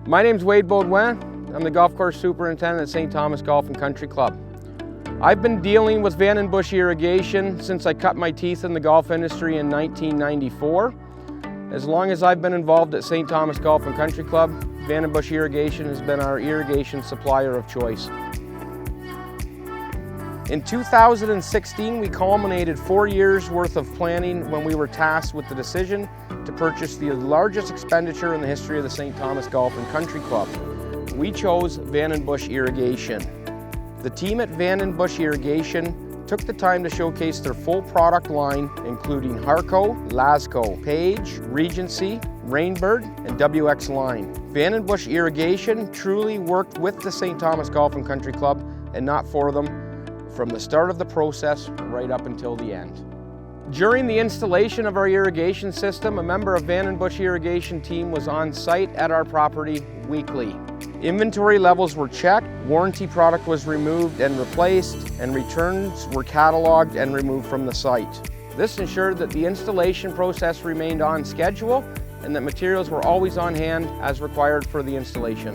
My name's Wade Baudouin. I'm the golf course superintendent at St. Thomas Golf and Country Club. I've been dealing with Vanden Bussche Irrigation since I cut my teeth in the golf industry in 1994. As long as I've been involved at St. Thomas Golf and Country Club, Vanden Bussche Irrigation has been our irrigation supplier of choice. In 2016, we culminated 4 years worth of planning when we were tasked with the decision to purchase the largest expenditure in the history of the St. Thomas Golf and Country Club. We chose Vanden Bussche Irrigation. The team at Vanden Bussche Irrigation took the time to showcase their full product line, including Harco, Lasco, Page, Regency, Rainbird, and WX line. Vanden Bussche Irrigation truly worked with the St. Thomas Golf and Country Club and not for them, from the start of the process right up until the end. During the installation of our irrigation system, a member of Vanden Bussche Irrigation team was on site at our property weekly. Inventory levels were checked, warranty product was removed and replaced, and returns were cataloged and removed from the site. This ensured that the installation process remained on schedule and that materials were always on hand as required for the installation.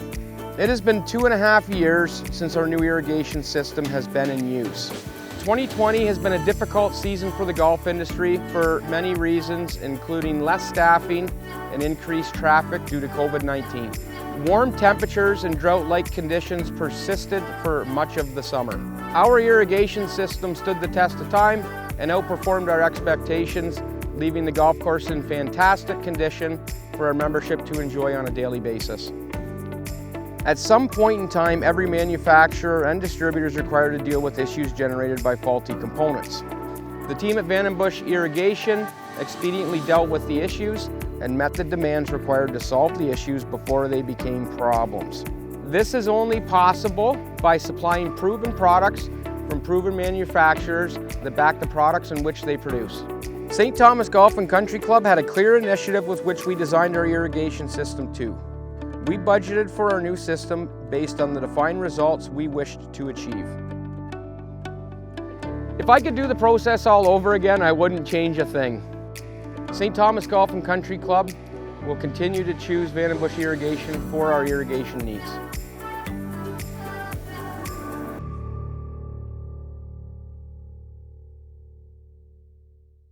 It has been 2.5 years since our new irrigation system has been in use. 2020 has been a difficult season for the golf industry for many reasons, including less staffing and increased traffic due to COVID-19. Warm temperatures and drought-like conditions persisted for much of the summer. Our irrigation system stood the test of time and outperformed our expectations, leaving the golf course in fantastic condition for our membership to enjoy on a daily basis. At some point in time, every manufacturer and distributor is required to deal with issues generated by faulty components. The team at Vanden Bussche Irrigation expediently dealt with the issues and met the demands required to solve the issues before they became problems. This is only possible by supplying proven products from proven manufacturers that back the products in which they produce. St. Thomas Golf and Country Club had a clear initiative with which we designed our irrigation system too. We budgeted for our new system based on the defined results we wished to achieve. If I could do the process all over again, I wouldn't change a thing. St. Thomas Golf and Country Club will continue to choose Vanden Bussche Irrigation for our irrigation needs.